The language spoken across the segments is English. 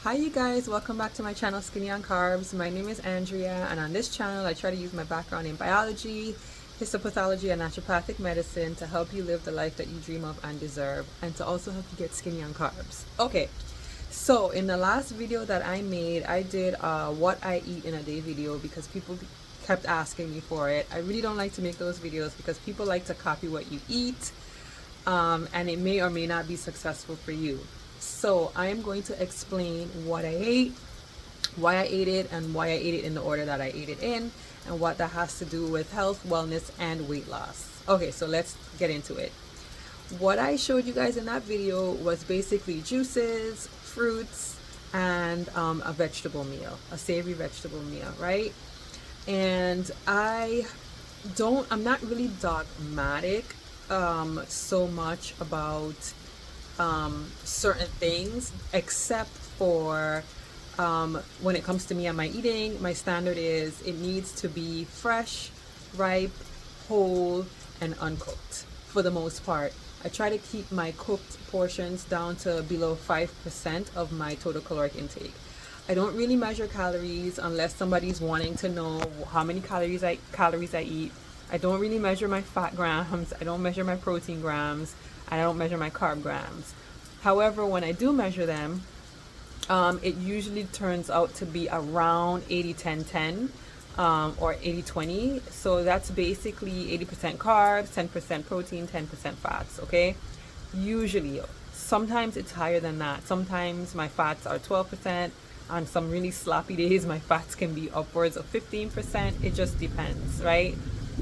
Hi you guys, welcome back to my channel Skinny on Carbs. My name is Andrea, and on this channel I try to use my background in biology, histopathology and naturopathic medicine to help you live the life that you dream of and deserve, and to also help you get skinny on carbs. Okay, so in the last video that I made, I did what I eat in a day video because people kept asking me for it. I really don't like to make those videos because people like to copy what you eat, and it may or may not be successful for you. So I am going to explain what I ate, why I ate it, and why I ate it in the order that I ate it in, and what that has to do with health, wellness, and weight loss. Okay, so let's get into it. What I showed you guys in that video was basically juices, fruits, and a vegetable meal, a savory vegetable meal, right? And I'm not really dogmatic so much about certain things, except for when it comes to me and my eating. My standard is it needs to be fresh, ripe, whole, and uncooked for the most part. I try to keep my cooked portions down to below 5% of my total caloric intake. I don't really measure calories unless somebody's wanting to know how many calories I eat. I don't really measure my fat grams. I don't measure my protein grams. I don't measure my carb grams. However, when I do measure them, it usually turns out to be around 80-10-10, or 80-20. So that's basically 80% carbs, 10% protein, 10% fats, okay? Usually. Sometimes it's higher than that. Sometimes my fats are 12%. On some really sloppy days, my fats can be upwards of 15%. It just depends, right?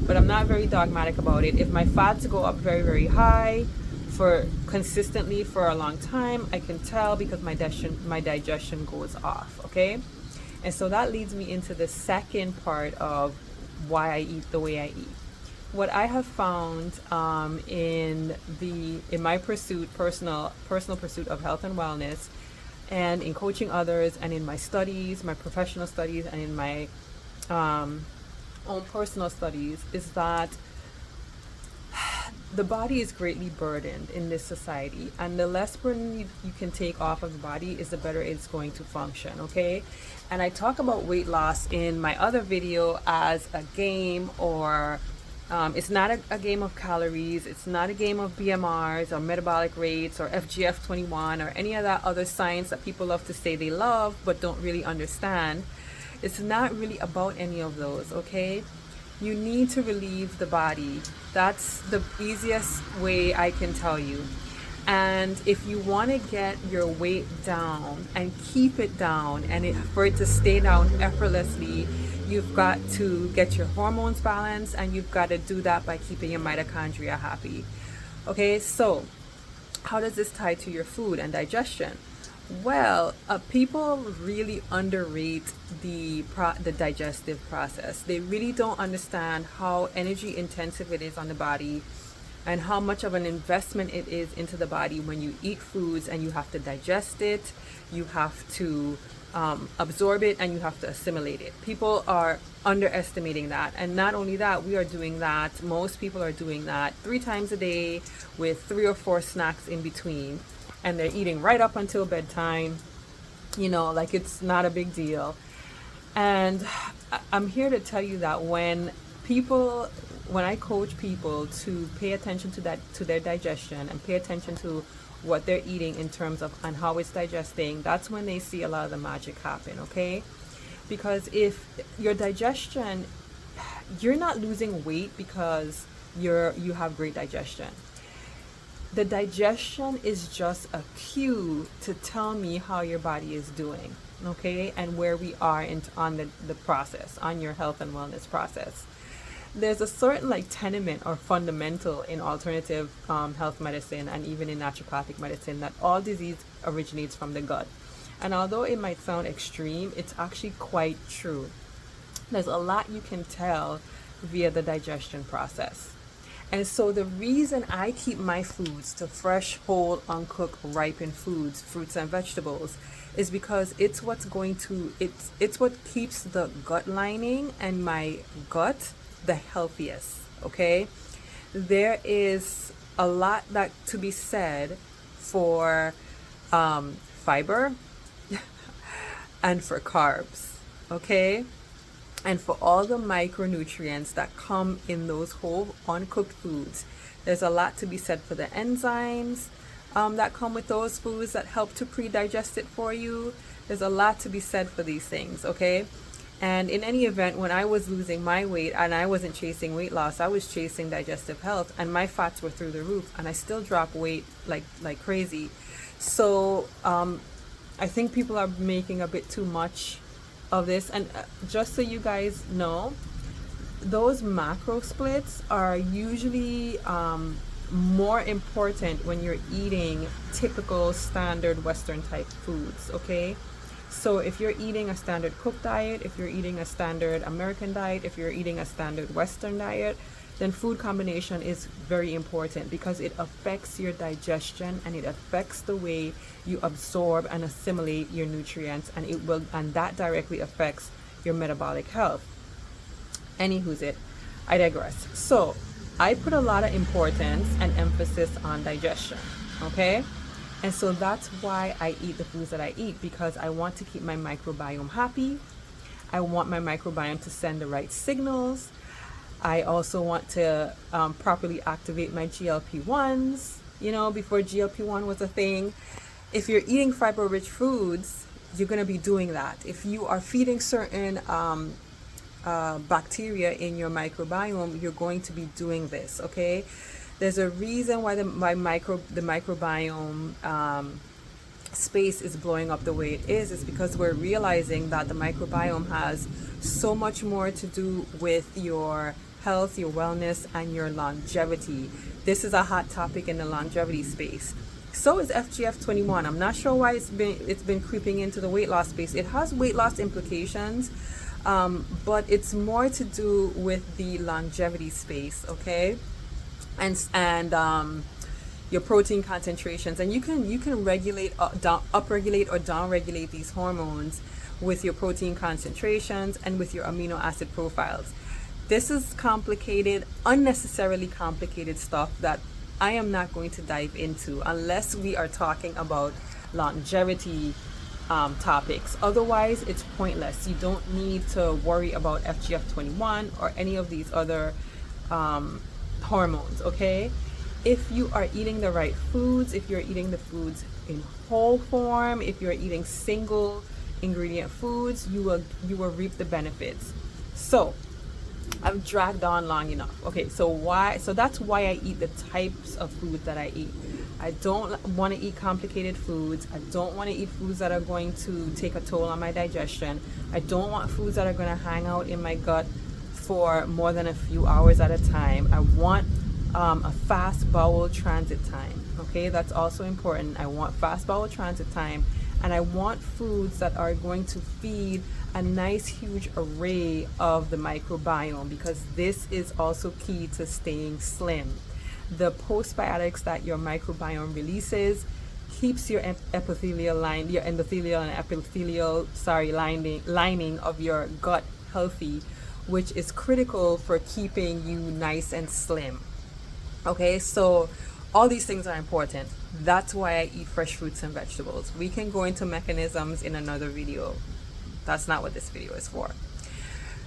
But I'm not very dogmatic about it. If my fats go up very, very high for consistently for a long time, I can tell because my digestion goes off, okay? And so that leads me into the second part of why I eat the way I eat. What I have found in my personal pursuit of health and wellness, and in coaching others, and in my studies, my professional studies, and in my own personal studies, is that the body is greatly burdened in this society, and the less burden you can take off of the body is the better it's going to function, okay? And I talk about weight loss in my other video as a game, or it's not a game of calories, it's not a game of BMRs or metabolic rates or FGF21 or any of that other science that people love to say they love but don't really understand. It's not really about any of those, okay? You need to relieve the body. That's the easiest way I can tell you. And if you want to get your weight down and keep it down, and for it to stay down effortlessly, you've got to get your hormones balanced, and you've got to do that by keeping your mitochondria happy. Okay, so how does this tie to your food and digestion? Well, people really underrate the digestive process. They really don't understand how energy intensive it is on the body, and how much of an investment it is into the body when you eat foods and you have to digest it, you have to absorb it, and you have to assimilate it. People are underestimating that. And not only that, we are doing that. Most people are doing that 3 times a day with 3 or 4 snacks in between. And they're eating right up until bedtime, like it's not a big deal. And I'm here to tell you that when I coach people to pay attention to their digestion, and pay attention to what they're eating in terms of and how it's digesting, that's when they see a lot of the magic happen, okay? Because if your digestion, you're not losing weight because you have great digestion. The digestion is just a cue to tell me how your body is doing, okay? And where we are on the process, on your health and wellness process. There's a certain tenement or fundamental in alternative health medicine, and even in naturopathic medicine, that all disease originates from the gut. And although it might sound extreme, it's actually quite true. There's a lot you can tell via the digestion process. And so the reason I keep my foods to fresh, whole, uncooked, ripened foods, fruits and vegetables, is because it's what keeps the gut lining and my gut the healthiest, okay? There is a lot that to be said for fiber, and for carbs, okay? And for all the micronutrients that come in those whole uncooked foods. There's a lot to be said for the enzymes that come with those foods that help to pre-digest it for you. There's a lot to be said for these things, okay? And in any event, when I was losing my weight and I wasn't chasing weight loss, I was chasing digestive health, and my fats were through the roof, and I still dropped weight like crazy. So I think people are making a bit too much of this. And just so you guys know, those macro splits are usually more important when you're eating typical standard Western type foods, okay? So if you're eating a standard cooked diet, if you're eating a standard American diet, if you're eating a standard Western diet, then food combination is very important because it affects your digestion and it affects the way you absorb and assimilate your nutrients, and that directly affects your metabolic health. Anywho's it, I digress. So I put a lot of importance and emphasis on digestion, okay? And so that's why I eat the foods that I eat, because I want to keep my microbiome happy. I want my microbiome to send the right signals. I also want to properly activate my GLP-1s, before GLP-1 was a thing. If you're eating fiber-rich foods, you're going to be doing that. If you are feeding certain bacteria in your microbiome, you're going to be doing this, okay? There's a reason why the microbiome space is blowing up the way it is. It's because we're realizing that the microbiome has so much more to do with your health, your wellness, and your longevity. This is a hot topic in the longevity space. So is FGF21. I'm not sure why it's been creeping into the weight loss space. It has weight loss implications, but it's more to do with the longevity space, okay? And your protein concentrations, and you can regulate, upregulate or downregulate these hormones with your protein concentrations and with your amino acid profiles. This is complicated, unnecessarily complicated stuff that I am not going to dive into unless we are talking about longevity topics. Otherwise, it's pointless. You don't need to worry about FGF21 or any of these other hormones, okay? If you are eating the right foods, if you're eating the foods in whole form, if you're eating single ingredient foods, you will reap the benefits. So I've dragged on long enough. Okay, so that's why I eat the types of food that I eat. I don't want to eat complicated foods. I don't want to eat foods that are going to take a toll on my digestion. I don't want foods that are going to hang out in my gut for more than a few hours at a time. I want a fast bowel transit time, okay? That's also important. I want fast bowel transit time, and I want foods that are going to feed a nice huge array of the microbiome, because this is also key to staying slim. The postbiotics that your microbiome releases keeps your epithelial line, your endothelial and epithelial, lining of your gut healthy, which is critical for keeping you nice and slim. Okay, so all these things are important. That's why I eat fresh fruits and vegetables. We can go into mechanisms in another video. That's not what this video is for.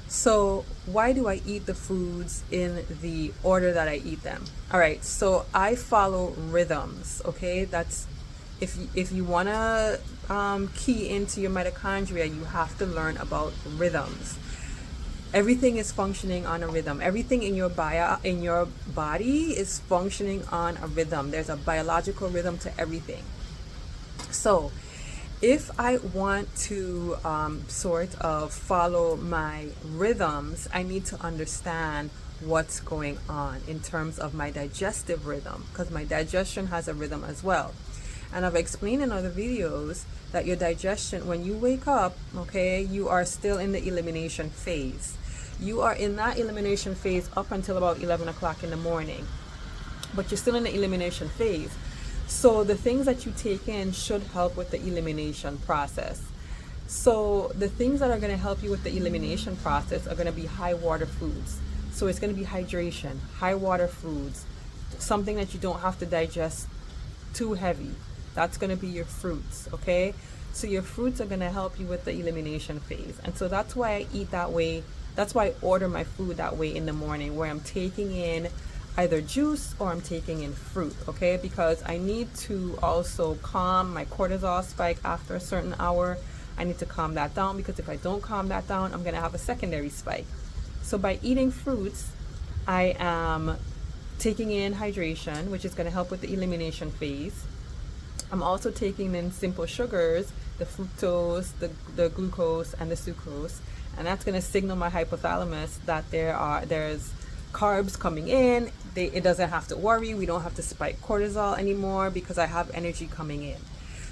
So why do I eat the foods in the order that I eat them? All right, so I follow rhythms, okay? That's if you want to key into your mitochondria, you have to learn about rhythms. Everything is functioning on a rhythm. Everything in your body is functioning on a rhythm. There's a biological rhythm to everything. So if I want to sort of follow my rhythms, I need to understand what's going on in terms of my digestive rhythm, because my digestion has a rhythm as well. And I've explained in other videos that your digestion, when you wake up, okay, you are still in the elimination phase. You are in that elimination phase up until about 11 o'clock in the morning, but you're still in the elimination phase. So the things that you take in should help with the elimination process. So the things that are going to help you with the elimination process are going to be high water foods. So it's going to be hydration, high water foods, something that you don't have to digest too heavy. That's going to be your fruits, okay? So your fruits are going to help you with the elimination phase. And so that's why I eat that way. That's why I order my food that way in the morning, where I'm taking in either juice or I'm taking in fruit, okay? Because I need to also calm my cortisol spike after a certain hour. I need to calm that down, because if I don't calm that down, I'm going to have a secondary spike. So by eating fruits, I am taking in hydration, which is going to help with the elimination phase. I'm also taking in simple sugars, the fructose, the glucose, and the sucrose, and that's going to signal my hypothalamus that there's carbs coming in. It doesn't have to worry. We don't have to spike cortisol anymore because I have energy coming in.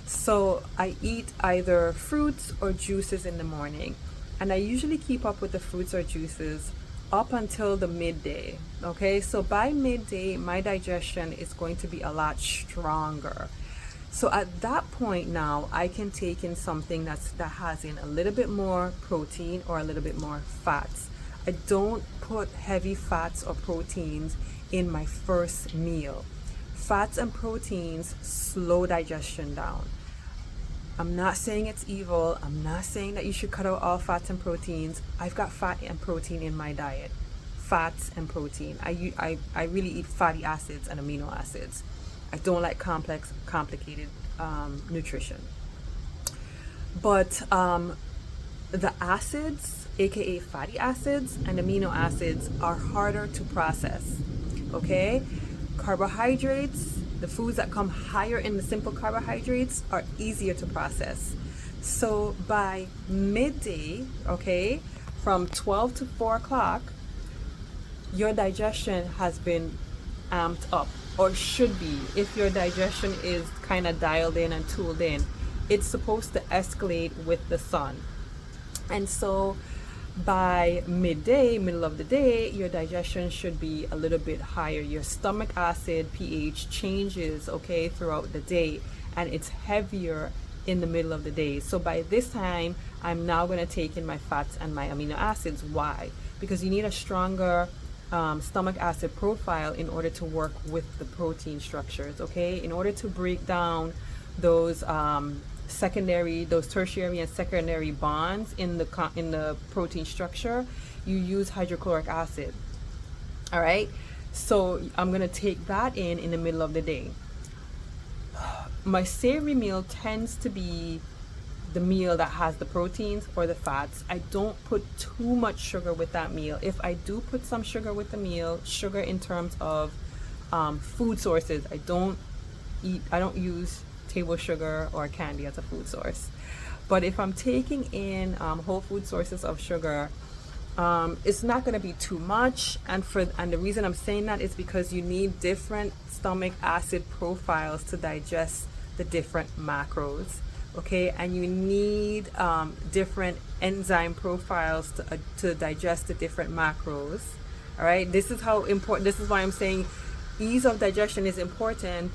So I eat either fruits or juices in the morning, and I usually keep up with the fruits or juices up until the midday. Okay, so by midday, my digestion is going to be a lot stronger. So at that point now, I can take in something that has in a little bit more protein or a little bit more fats. I don't put heavy fats or proteins in my first meal. Fats and proteins slow digestion down. I'm not saying it's evil. I'm not saying that you should cut out all fats and proteins. I've got fat and protein in my diet. Fats and protein. I really eat fatty acids and amino acids. I don't like complicated nutrition. But the acids, aka fatty acids and amino acids, are harder to process. Okay? Carbohydrates, the foods that come higher in the simple carbohydrates, are easier to process. So by midday, okay, from 12 to 4 o'clock, your digestion has been amped up, or should be. If your digestion is kind of dialed in and tooled in, it's supposed to escalate with the sun. And so by midday, middle of the day, your digestion should be a little bit higher. Your stomach acid pH changes, okay, throughout the day, and it's heavier in the middle of the day. So by this time, I'm now going to take in my fats and my amino acids. Why? Because you need a stronger stomach acid profile in order to work with the protein structures, okay? In order to break down those those tertiary and secondary bonds in the protein structure, you use hydrochloric acid. All right, so I'm gonna take that in the middle of the day. My savory meal tends to be the meal that has the proteins or the fats. I don't put too much sugar with that meal. If I do put some sugar with the meal, sugar in terms of food sources, I don't use table sugar or candy as a food source. But if I'm taking in whole food sources of sugar, it's not going to be too much. And the reason I'm saying that is because you need different stomach acid profiles to digest the different macros, okay? And you need different enzyme profiles to digest the different macros. All right, this is how important. This is why I'm saying ease of digestion is important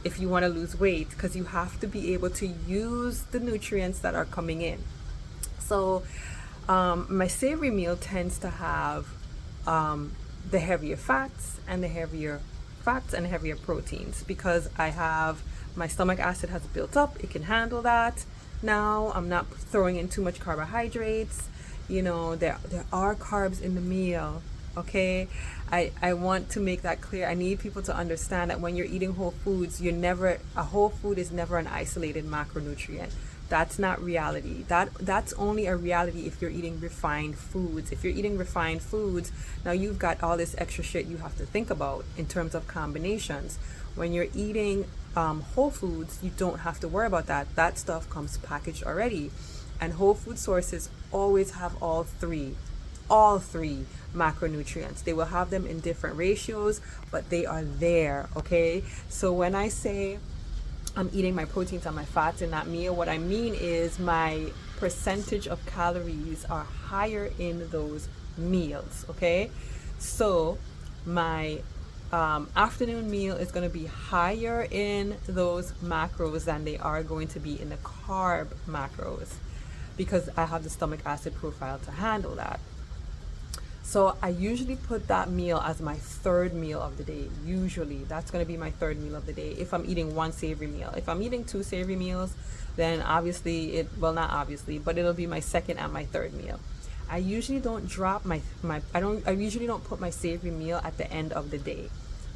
if you want to lose weight, because you have to be able to use the nutrients that are coming in. So my savory meal tends to have the heavier fats and the heavier proteins, because my stomach acid has built up. It can handle that. Now I'm not throwing in too much carbohydrates. You know, there are carbs in the meal, okay? I want to make that clear. I need people to understand that when you're eating whole foods, a whole food is never an isolated macronutrient. That's not reality. That's only a reality if you're eating refined foods. If you're eating refined foods, now you've got all this extra shit you have to think about in terms of combinations. When you're eating whole foods, you don't have to worry about that. That stuff comes packaged already. And whole food sources always have all three macronutrients. They will have them in different ratios, but they are there, okay? So when I say I'm eating my proteins and my fats in that meal, what I mean is my percentage of calories are higher in those meals, okay? So my afternoon meal is going to be higher in those macros than they are going to be in the carb macros, because I have the stomach acid profile to handle that. So I usually put that meal as my third meal of the day. Usually that's going to be my third meal of the day if I'm eating one savory meal. If I'm eating two savory meals, then obviously not obviously, but it'll be my second and my third meal. I usually don't drop I usually don't put my savory meal at the end of the day.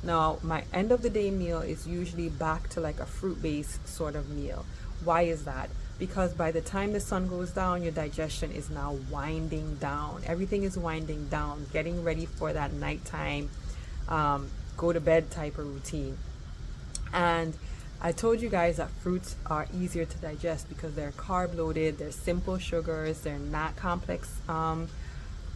Now, my end of the day meal is usually back to like a fruit based sort of meal. Why is that? Because by the time the sun goes down, your digestion is now winding down. Everything is winding down, getting ready for that nighttime, go to bed type of routine. And I told you guys that fruits are easier to digest because they're carb loaded, they're simple sugars, they're not complex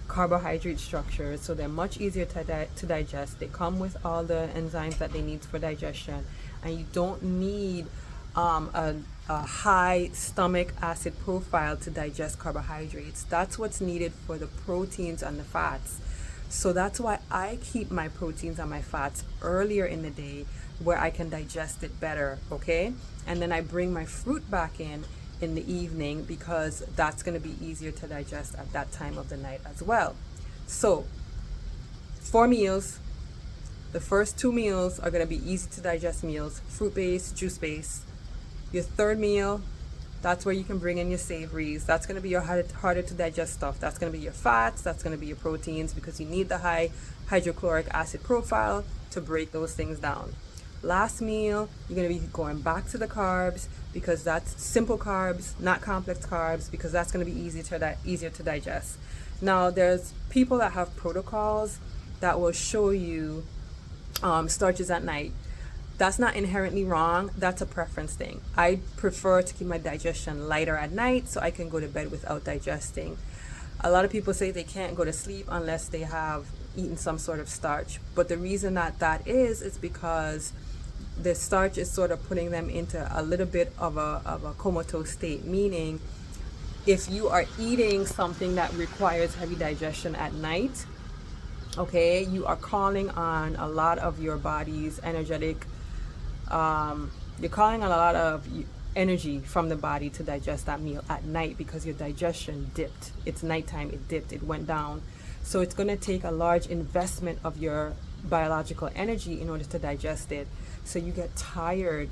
carbohydrate structures, so they're much easier to digest. They come with all the enzymes that they need for digestion, and you don't need a high stomach acid profile to digest carbohydrates. That's what's needed for the proteins and the fats. So that's why I keep my proteins and my fats earlier in the day where I can digest it better, okay? And then I bring my fruit back in the evening because that's going to be easier to digest at that time of the night as well. So 4 meals. The first 2 meals are going to be easy to digest meals, fruit based, juice based. Your third meal, that's where you can bring in your savories. That's going to be your harder to digest stuff. That's going to be your fats. That's going to be your proteins because you need the high hydrochloric acid profile to break those things down. Last meal, you're going to be going back to the carbs because that's simple carbs, not complex carbs, because that's going to be easier to digest. Now, there's people that have protocols that will show you starches at night. That's not inherently wrong. That's a preference thing. I prefer to keep my digestion lighter at night so I can go to bed without digesting. A lot of people say they can't go to sleep unless they have eaten some sort of starch. But the reason that is because the starch is sort of putting them into a little bit of a comatose state, meaning if you are eating something that requires heavy digestion at night, okay, you are calling on a lot of your body's energetic you're calling on a lot of energy from the body to digest that meal at night because your digestion dipped. It's nighttime, it dipped, it went down. So it's going to take a large investment of your biological energy in order to digest it. So you get tired,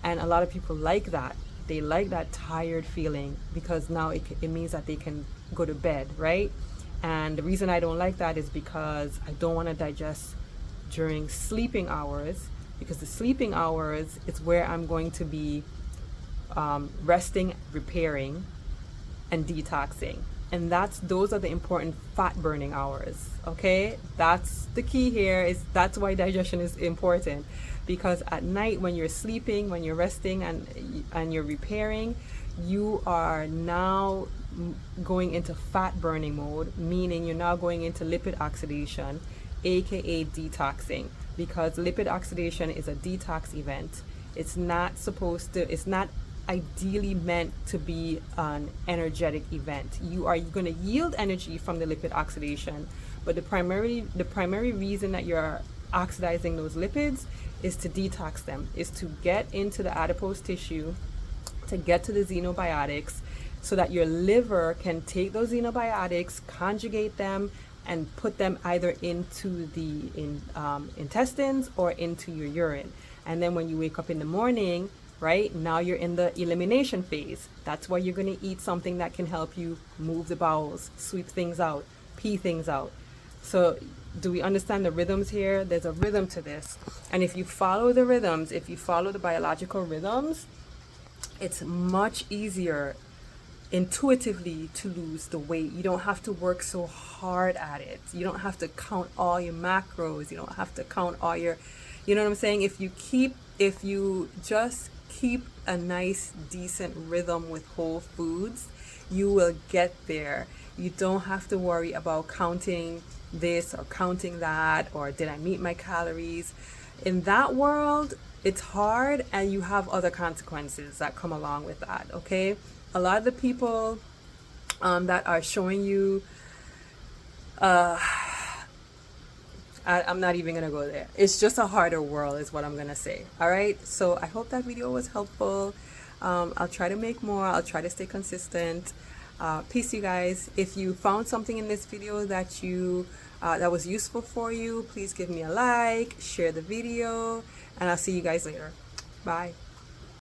and a lot of people like that. They like that tired feeling because now it means that they can go to bed, right? And the reason I don't like that is because I don't want to digest during sleeping hours, because the sleeping hours is where I'm going to be resting, repairing, and detoxing. And those are the important fat burning hours, okay? That's the key here. That's why digestion is important, because at night when you're sleeping, when you're resting and you're repairing, you are now going into fat burning mode, meaning you're now going into lipid oxidation, aka detoxing, because lipid oxidation is a detox event. It's not ideally meant to be an energetic event. You are going to yield energy from the lipid oxidation, but the primary reason that you're oxidizing those lipids is to detox them, is to get into the adipose tissue, to get to the xenobiotics, so that your liver can take those xenobiotics, conjugate them, and put them either into the intestines or into your urine. And then when you wake up in the morning, right, now you're in the elimination phase. That's why you're going to eat something that can help you move the bowels, sweep things out, pee things out. So do we understand the rhythms here? There's a rhythm to this. And if you follow the rhythms, if you follow the biological rhythms, it's much easier intuitively to lose the weight. You don't have to work so hard at it. You don't have to count all your macros. You don't have to count all your, you know what I'm saying? If you just keep a nice, decent rhythm with whole foods, you will get there. You don't have to worry about counting this or counting that, or did I meet my calories? In that world, it's hard, and you have other consequences that come along with that, okay? A lot of the people that are showing you, I'm not even going to go there. It's just a harder world is what I'm going to say. All right. So I hope that video was helpful. I'll try to make more. I'll try to stay consistent. Peace, you guys. If you found something in this video that that was useful for you, please give me a like, share the video, and I'll see you guys later. Bye.